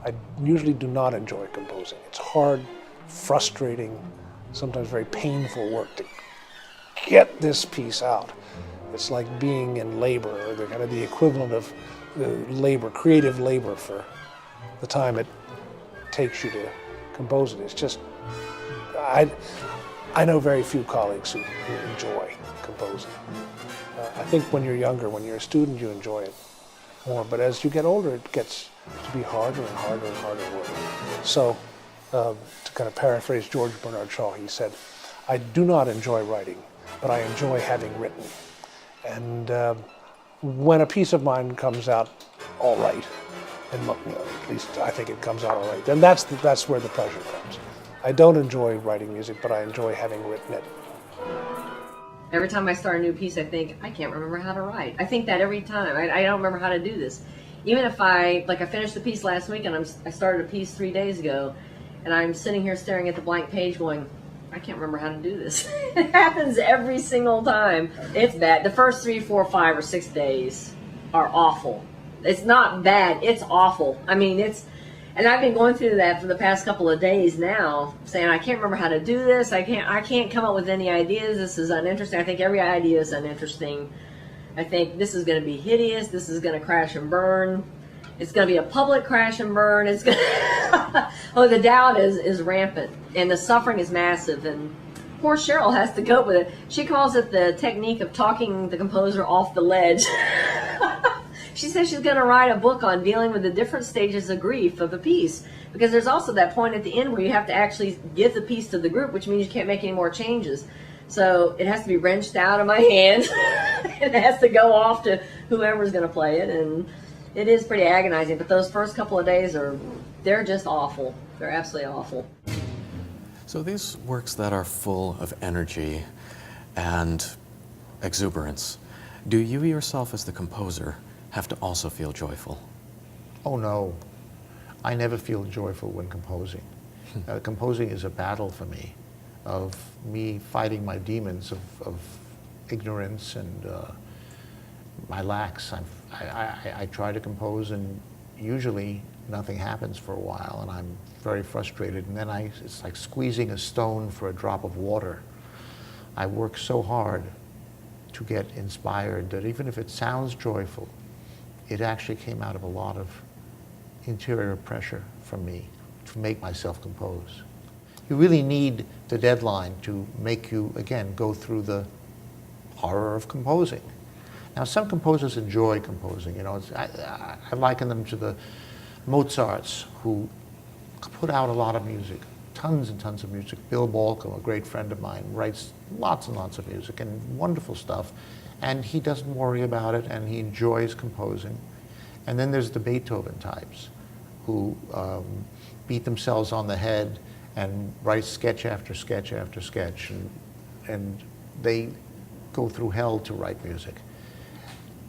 I usually do not enjoy composing. It's hard, frustrating, sometimes very painful work to get this piece out. It's like being in labor, or the kind of the equivalent of labor, creative labor, for the time it takes you to compose it. It's just, I know very few colleagues who enjoy composing. I think when you're younger, when you're a student, you enjoy it more, but as you get older, it gets to be harder and harder and harder work. So, to kind of paraphrase George Bernard Shaw, he said, "I do not enjoy writing, but I enjoy having written." And when a piece of mine comes out all right, and at least I think it comes out all right, then that's where the pleasure comes. I don't enjoy writing music, but I enjoy having written it. Every time I start a new piece, I think, I can't remember how to write. I think that every time. I don't remember how to do this. Even if I finished the piece last week, and I started a piece 3 days ago, and I'm sitting here staring at the blank page going, I can't remember how to do this. It happens every single time. It's bad. The first 3, 4, 5, or 6 days are awful. It's not bad. It's awful. I mean, and I've been going through that for the past couple of days now, saying I can't remember how to do this. I can't come up with any ideas. This is uninteresting. I think every idea is uninteresting. I think this is going to be hideous. This is going to crash and burn. It's going to be a public crash and burn. It's going to oh, the doubt is rampant, and the suffering is massive. And poor Cheryl has to cope with it. She calls it the technique of talking the composer off the ledge. She says she's going to write a book on dealing with the different stages of grief of a piece, because there's also that point at the end where you have to actually give the piece to the group, which means you can't make any more changes. So it has to be wrenched out of my hand. It has to go off to whoever's going to play it, and it is pretty agonizing. But those first couple of days they're just awful. They're absolutely awful. So these works that are full of energy and exuberance, do you yourself as the composer have to also feel joyful? Oh no, I never feel joyful when composing. Composing is a battle for me, of me fighting my demons of ignorance and my lacks. I try to compose, and usually nothing happens for a while, and I'm very frustrated, and then it's like squeezing a stone for a drop of water. I work so hard to get inspired that even if it sounds joyful, it actually came out of a lot of interior pressure from me to make myself compose. You really need the deadline to make you, again, go through the horror of composing. Now, some composers enjoy composing. You know, I liken them to the Mozarts, who put out a lot of music, tons and tons of music. Bill Balcom, a great friend of mine, writes lots and lots of music and wonderful stuff. And he doesn't worry about it, and he enjoys composing. And then there's the Beethoven types, who beat themselves on the head and write sketch after sketch after sketch, and they go through hell to write music.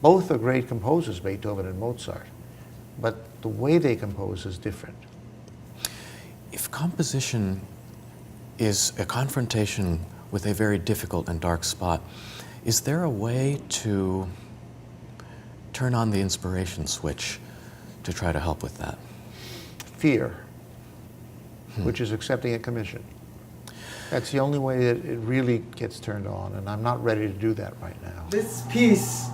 Both are great composers, Beethoven and Mozart, but the way they compose is different. If composition is a confrontation with a very difficult and dark spot, is there a way to turn on the inspiration switch to try to help with that? Fear, which is accepting a commission. That's the only way that it really gets turned on, and I'm not ready to do that right now. This piece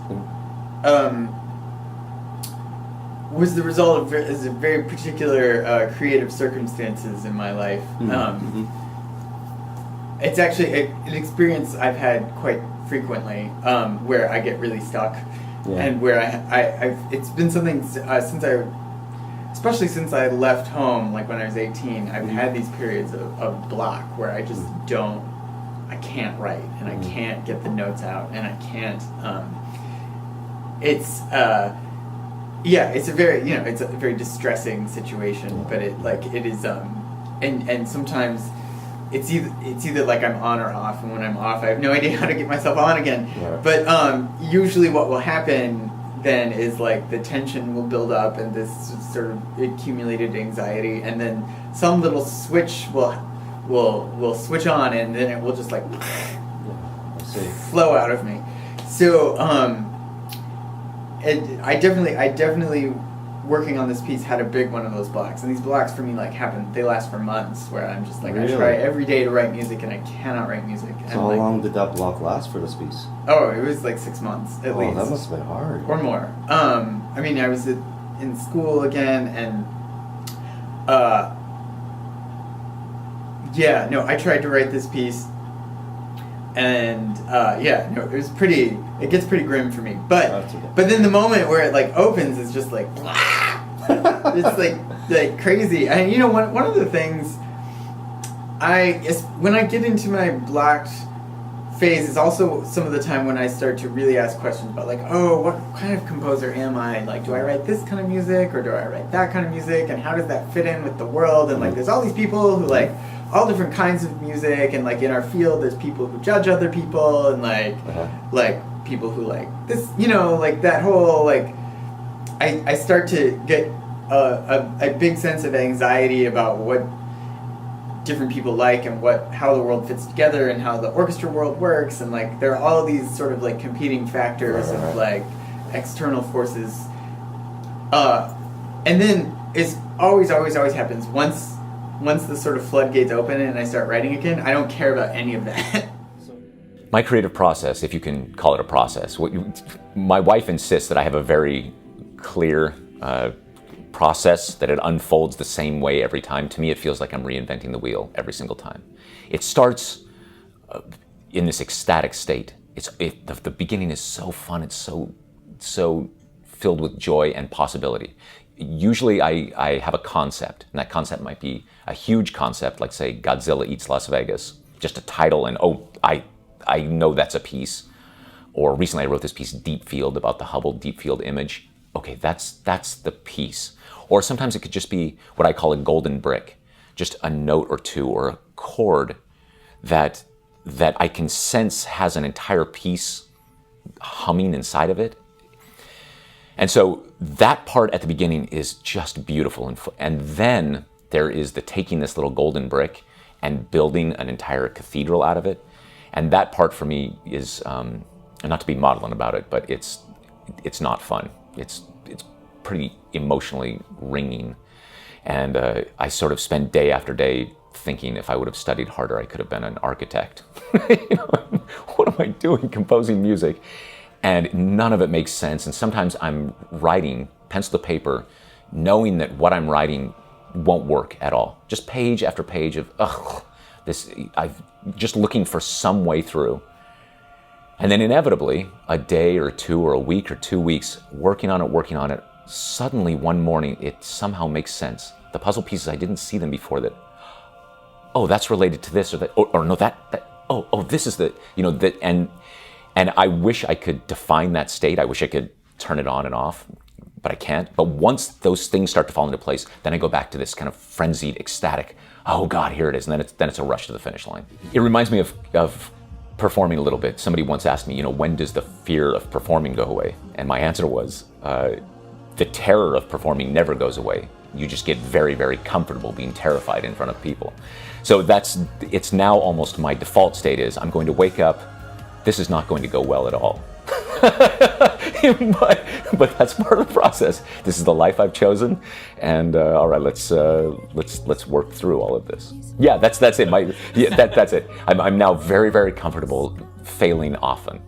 was the result of a very particular creative circumstances in my life. It's actually an experience I've had quite frequently, where I get really stuck, and where it's been something especially since I left home, like when I was 18, I've had these periods of block where I just I can't write, and I can't get the notes out, and I can't, it's a very, it's a very distressing situation, but it is, and sometimes it's either like I'm on or off, and when I'm off, I have no idea how to get myself on again. Yeah. But usually what will happen then is like the tension will build up, and this sort of accumulated anxiety, and then some little switch will switch on, and then it will just like flow out of me. So I definitely working on this piece had a big one of those blocks, and these blocks for me like they last for months, where I'm just like Really? I try every day to write music and I cannot write music. So and how like, long did that block last for this piece? Oh, it was like 6 months at least. Oh, that must have been hard. Or more. I mean, I was in school again, and yeah, no, I tried to write this piece, and yeah, no, it gets pretty grim for me. But Okay. but then the moment where it like opens is just like it's like crazy. And you know, one of the things when I get into my blocked phase is also some of the time when I start to really ask questions about like, oh, what kind of composer am I? Like, do I write this kind of music or do I write that kind of music? And how does that fit in with the world? And like, there's all these people who like all different kinds of music, and like in our field, there's people who judge other people, and like people who like this, you know, like that whole like. I start to get a big sense of anxiety about what different people like and how the world fits together and how the orchestra world works, and like there are all these sort of like competing factors of like external forces, and then it's always happens once the sort of floodgates open and I start writing again, I don't care about any of that. My creative process, if you can call it a process, my wife insists that I have a very clear process, that it unfolds the same way every time. To me, it feels like I'm reinventing the wheel every single time. It starts in this ecstatic state. The beginning is so fun. It's so filled with joy and possibility. Usually I have a concept, and that concept might be a huge concept, like say Godzilla Eats Las Vegas, just a title, and I know that's a piece. Or recently I wrote this piece, Deep Field, about the Hubble Deep Field image. Okay, that's the piece. Or sometimes it could just be what I call a golden brick, just a note or two or a chord that I can sense has an entire piece humming inside of it. And so that part at the beginning is just beautiful. And then there is the taking this little golden brick and building an entire cathedral out of it. And that part for me is, and not to be maudlin about it, but it's not fun. It's pretty emotionally ringing. And I sort of spend day after day thinking if I would have studied harder, I could have been an architect. You know, what am I doing composing music? And none of it makes sense. And sometimes I'm writing pencil to paper, knowing that what I'm writing won't work at all. Just page after page of, I'm just looking for some way through. And then inevitably, a day or two or a week or 2 weeks, working on it, suddenly one morning it somehow makes sense. The puzzle pieces, I didn't see them before, that, oh, that's related to this or that, or no, this is the, you know, that, and I wish I could define that state. I wish I could turn it on and off, but I can't. But once those things start to fall into place, then I go back to this kind of frenzied, ecstatic, oh God, here it is. And then it's a rush to the finish line. It reminds me of performing a little bit. Somebody once asked me, you know, when does the fear of performing go away? And my answer was, the terror of performing never goes away. You just get very, very comfortable being terrified in front of people. So it's now almost my default state is I'm going to wake up, this is not going to go well at all. but that's part of the process. This is the life I've chosen, and all right, let's work through all of this. Yeah, that's it. That's it. I'm now very, very comfortable failing often.